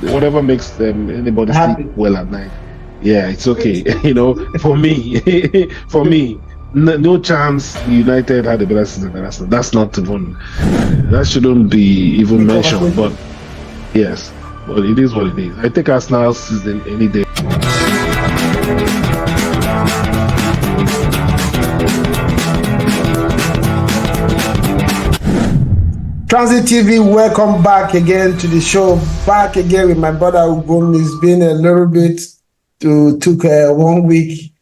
whatever makes them anybody sleep Happy. well at night. Yeah, it's okay. For me, for me, no chance United had a better season than Arsenal. That's not even that shouldn't be even The mentioned. But conversation. yes, but it is what it is. I take Arsenal season any day. Transit TV, welcome back again to the show. Back again with my brother Ugun. It's been a little bit took 1 week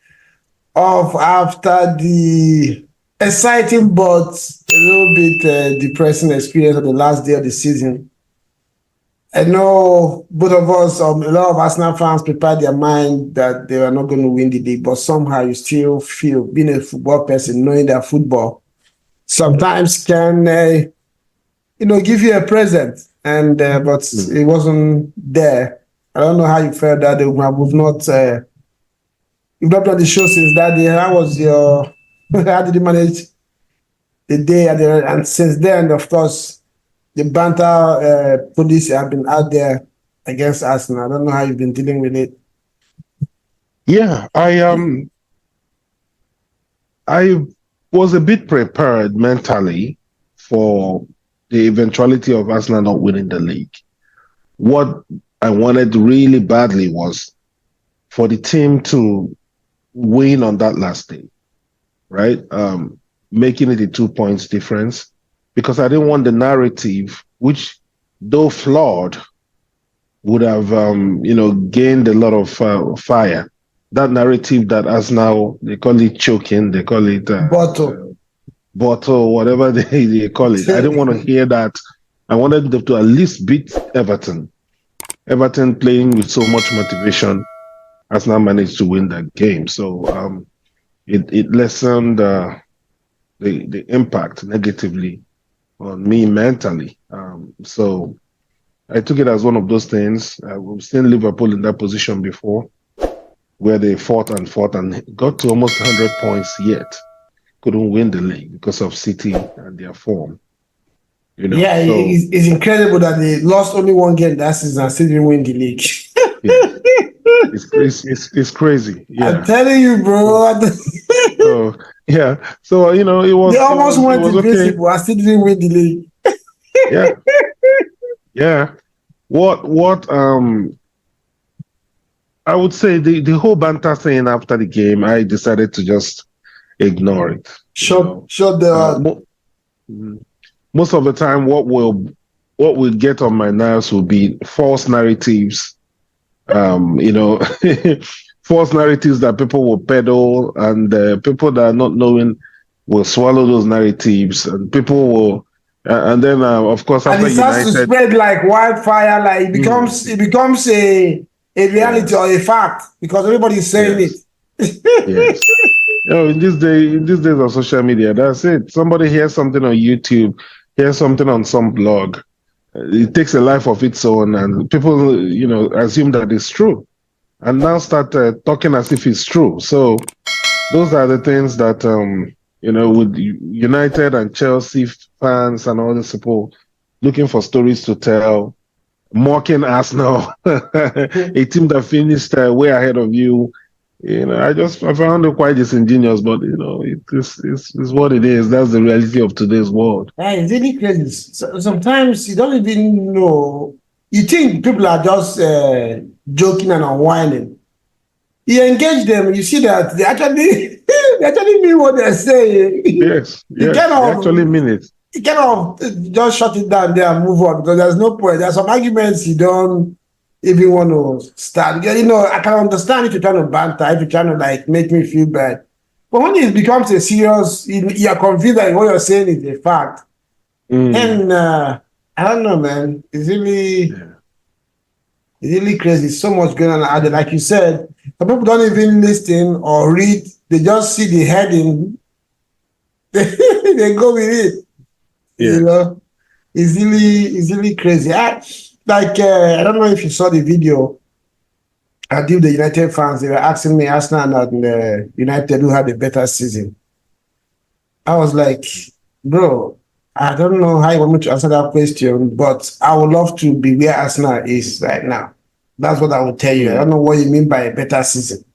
off after the exciting but a little bit depressing experience of the last day of the season. I know both of us, a lot of Arsenal fans prepared their mind that they were not going to win the league, but somehow you still feel, being a football person, knowing that football sometimes can give you a present, and but Mm. it wasn't there. I don't know how you felt that day. You've not done the show since that day. How was your? How did you manage the day? And since then, of course, the banter police have been out there against us, and I don't know how you've been dealing with it. Yeah, I was a bit prepared mentally for the eventuality of Arsenal not winning the league. What I wanted really badly was for the team to win on that last day, right? Making it a 2 points difference because I didn't want the narrative, which though flawed, would have gained a lot of fire. That narrative that as now they call it choking, they call it Bottle. bottle, whatever they call it. I didn't want to hear that. I wanted them to at least beat Everton. Everton playing with so much motivation has now managed to win that game. So it lessened the impact negatively on me mentally. So I took it as one of those things. We've seen Liverpool in that position before, where they fought and got to almost 100 points yet couldn't win the league because of City and their form. Yeah, So it's incredible that they lost only one game that season and still didn't win the league. yes, it's crazy. I'm Yeah. telling you, So, bro. so yeah. So it They was it almost was it went was okay. invincible. I still didn't win the league. Yeah, yeah. What I would say the whole banter thing after the game, I decided to just ignore it. Shut the Mo most of the time, what will get on my nerves will be false narratives. Um, you know, false narratives that people will peddle, and people that are not knowing will swallow those narratives, and people will, and then of course and after it starts to United, spread like wildfire. Like it mm, becomes it becomes a reality or yes, a fact because everybody is saying yes, it. yes. In these days of social media, that's it. Somebody hears something on YouTube, hears something on some blog. It takes a life of its own, and people, assume that it's true, and now start talking as if it's true. So those are the things that, with United and Chelsea fans and all the people looking for stories to tell, mocking Arsenal, a team that finished way ahead of you. I found it quite disingenuous, but it's what it is. That's the reality of today's world. Yeah, it's really crazy. Sometimes you don't even know. You think people are just joking and unwinding. You engage them, you see that they actually they actually mean what they're saying. Yes, you yes, kind they actually of mean it. you kind of just shut it down there and move on because there's no point. There's some arguments you don't even want to start. I can understand if you're trying to banter, if you're trying to like make me feel bad. But when it becomes a serious, you're convinced that what you're saying is a fact. Mm, And I don't know, man. yeah. It's really crazy. So much going on out there. Like you said, some people don't even listen or read. They just see the heading. They go with it. You Yes. know, it's really crazy. I don't know if you saw the video. I did the United fans. They were asking me, Arsenal and United who had a better season. I was like, bro. I don't know how you want me to answer that question, but I would love to be where Arsenal is right now. That's what I will tell you. I don't know what you mean by a better season,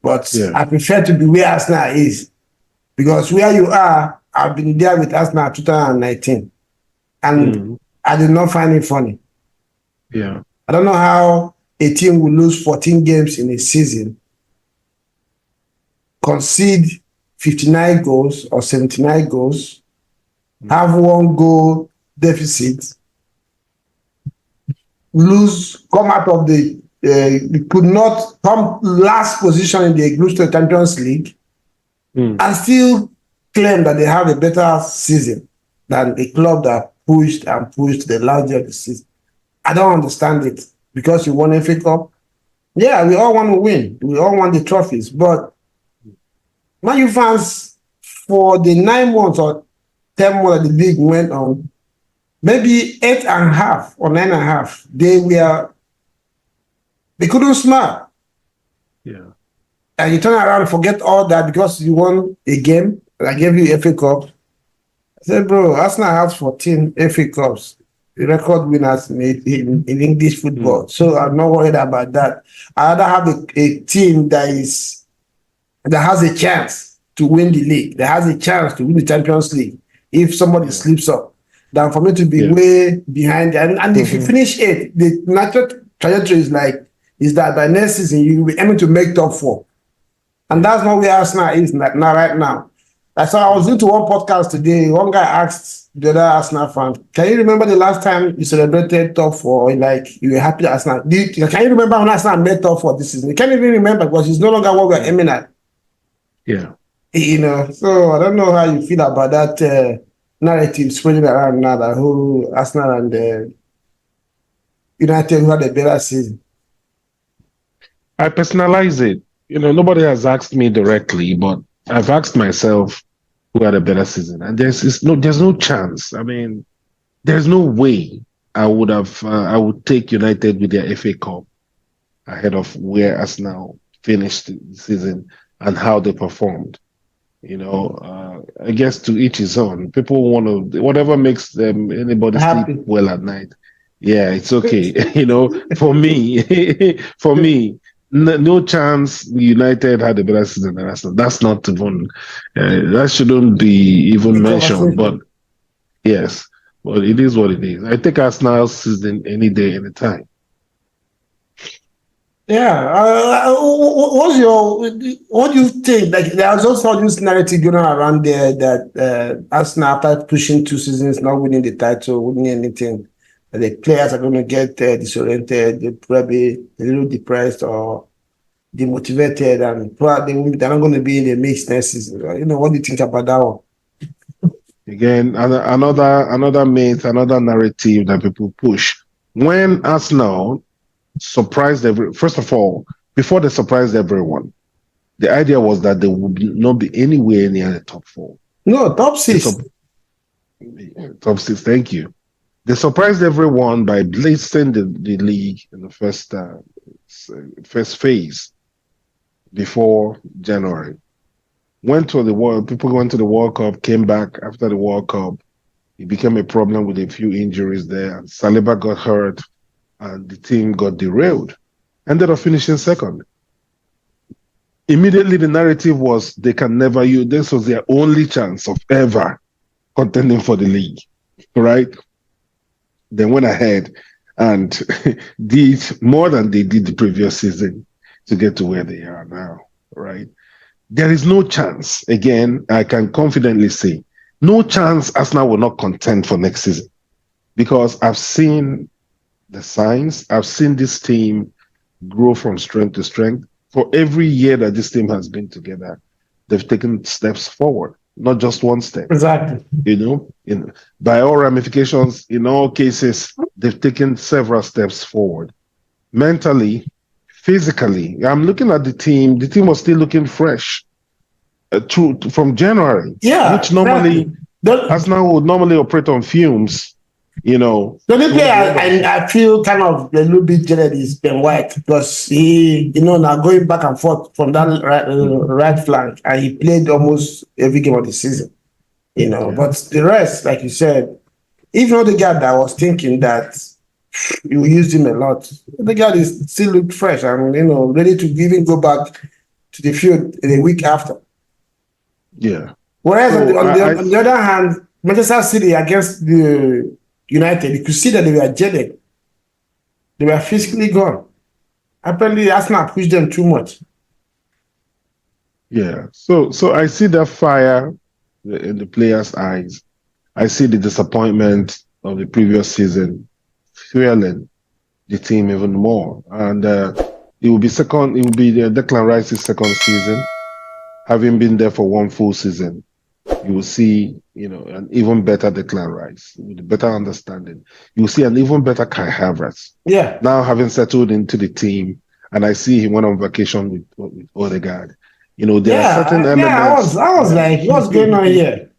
but Yeah. I prefer to be where Arsenal is because where you are, I've been there with Arsenal 2019, and I did not find it funny. Yeah. I don't know how a team will lose 14 games in a season, concede 59 goals or 79 goals, have 1 goal deficit, lose, come out of the, could not come last position in the group stage Champions League, and still claim that they have a better season than a club that pushed and pushed the last year of the season. I don't understand it because you won FA Cup. Yeah, we all want to win. We all want the trophies, but Man U fans, for the 9 months or 10 months that the league went on, maybe 8.5 or 9.5, they couldn't smile. Yeah. And you turn around and forget all that because you won a game. I gave you FA Cup. I said, bro, Arsenal has 14 FA Cups, record winners in English football. So I'm not worried about that. I rather have a team that has a chance to win the league, that has a chance to win the Champions League if somebody slips up, than for me to be way behind. And if you finish 8th, the natural trajectory is that by next season you will be aiming to make top 4. And that's not where Arsenal is now, right now. So I was listening to one podcast today. One guy asked the other Arsenal fan, can you remember the last time you celebrated top 4? Like, you were happy that Arsenal. Can you remember when Arsenal made top 4 this season? You can't even remember because it's no longer what we're aiming at. Yeah. So I don't know how you feel about that narrative spreading around now, that whole Arsenal and United who had a better season. I personalize it. Nobody has asked me directly, but I've asked myself who had a better season, and there's no chance. I mean, there's no way I would take United with their FA Cup ahead of where Arsenal finished the season and how they performed. I guess to each his own. People want to, whatever makes anybody sleep well at night. Yeah, it's okay. For me, no chance United had a better season than Arsenal. That's not even, that shouldn't be even mentioned. But yes, well, it is what it is. I take Arsenal's season any day, any time. Yeah. What do you think? Like, there's also this narrative going around there that Arsenal, after pushing 2 seasons, not winning the title, winning anything, the players are going to get disoriented, they're probably a little depressed or demotivated, and probably they're not going to be in the mix next season. What do you think about that one? Again, another myth, another narrative that people push. When Arsenal surprised first of all, before they surprised everyone, the idea was that they would not be anywhere near the top 4. No, top 6. Top 6, thank you. They surprised everyone by blitzing the league in the first phase before January. People went to the World Cup, came back after the World Cup. It became a problem with a few injuries there. Saliba got hurt, and the team got derailed. Ended up finishing second. Immediately, the narrative was this was their only chance of ever contending for the league, right? They went ahead and did more than they did the previous season to get to where they are now, right? There is no chance, again, I can confidently say, no chance Arsenal will not contend for next season, because I've seen the signs. I've seen this team grow from strength to strength. For every year that this team has been together, they've taken steps forward, not just one step. Exactly. By all ramifications, in all cases, they've taken several steps forward. Mentally, physically, I'm looking at the team. The team was still looking fresh from January, which normally Arsenal would normally operate on fumes. The only player I feel kind of a little bit jealous is Ben White, because he, now going back and forth from that right flank, and he played almost every game of the season. you know. But the rest, like you said, even the guy that was thinking that you used him a lot, the guy is still looked fresh and ready to even go back to the field a week after. Yeah. Whereas So on the other hand, Manchester City against the United, you could see that they were jaded. They were physically gone. Apparently, Arsenal pushed them too much. Yeah. So I see that fire in the players' eyes. I see the disappointment of the previous season fueling the team even more. And it will be Declan Rice's second season. Having been there for one full season, you will see, an even better Declan Rice with a better understanding. You will see an even better Kai Havertz. Yeah. Now having settled into the team, and I see he went on vacation with Odegaard. There are certain elements. Yeah, I was like, what's going on here?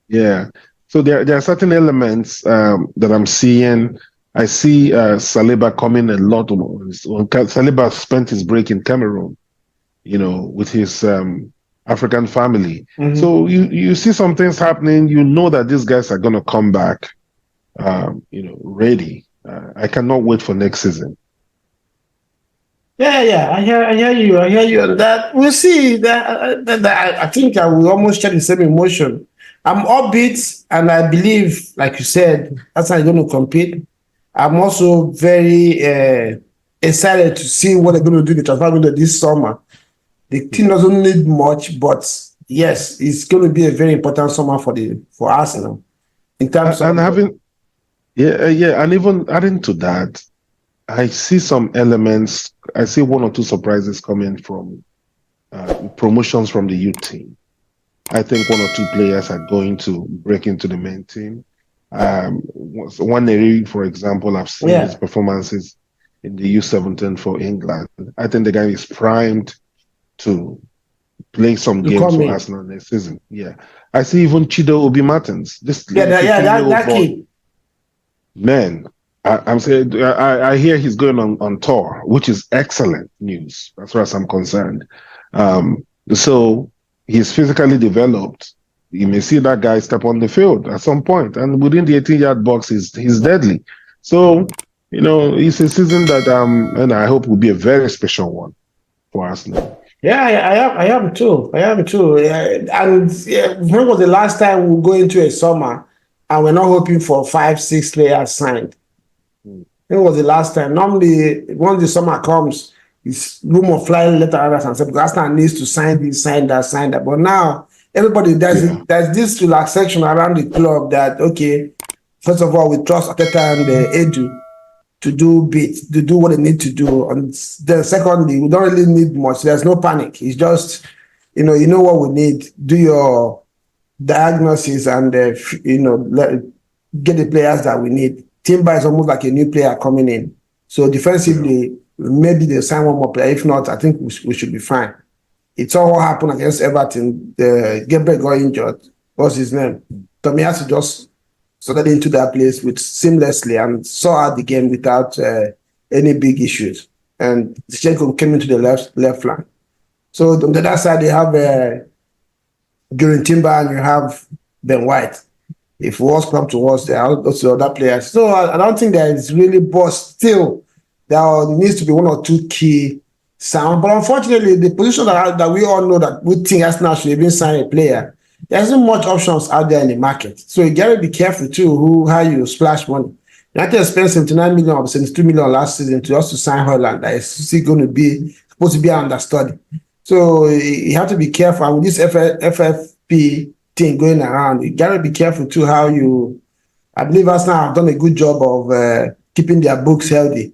Yeah. So there are certain elements that I'm seeing. I see Saliba coming a lot. Saliba spent his break in Cameroon, with his African family. Mm-hmm. So you see some things happening. You know that these guys are going to come back, ready. I cannot wait for next season. Yeah, I hear you on that. We'll see. I think I will almost share the same emotion. I'm upbeat, and I believe, like you said, that's how I'm going to compete. I'm also very excited to see what they're going to do the transfer window this summer. The team doesn't need much, but yes, it's going to be a very important summer for Arsenal in terms of and even adding to that, I see some elements. I see one or two surprises coming from promotions from the youth team. I think one or two players are going to break into the main team. One area, for example, I've seen his performances in the U17 for England. I think the guy is primed to play some games for Arsenal next season. Yeah, I see even Chido Obi Martins. That kid. Man, I'm saying I hear he's going on tour, which is excellent news as far as I'm concerned. So he's physically developed. You may see that guy step on the field at some point, and within the 18-yard box, he's deadly. So it's a season that and I hope will be a very special one for Arsenal. Yeah, I am too. And when was the last time we go into a summer and we're not hoping for 5-6 players signed? When was the last time? Normally, once the summer comes, it's rumor flying letter and say, because Arsenal needs to sign this, sign that. But now, everybody, there's this relaxation around the club that, okay, first of all, we trust Arteta and Edu to do what they need to do. And then secondly, we don't really need much. There's no panic. It's just, you know what we need. Do your diagnosis and, get the players that we need. Timber is almost like a new player coming in. So defensively, maybe they'll sign one more player. If not, I think we should be fine. It's all what happened against Everton. Gabriel got injured. What's his name? Tomiyasu just started into that place seamlessly and saw out the game without any big issues. And Zinchenko came into the left flank. So on the other side, they have Gurren Timber and you have Ben White. If worse come to worse, there are also other players. So I don't think there is really, but still, there needs to be one or two key sound. But unfortunately, the position that we all know that we think Arsenal should even sign a player, there isn't much options out there in the market. So you got to be careful too how you splash money. United spent 79 million or 72 million last season to sign Holland. That is still supposed to be an understudy. So you have to be careful. And with this FFP thing going around, you got to be careful too I believe Arsenal have done a good job of keeping their books healthy.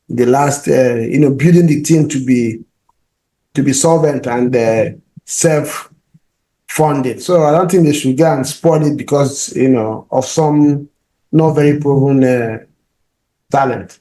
The last, building the team to be solvent and self-funded. So I don't think they should go and spoil it because, of some not very proven talent.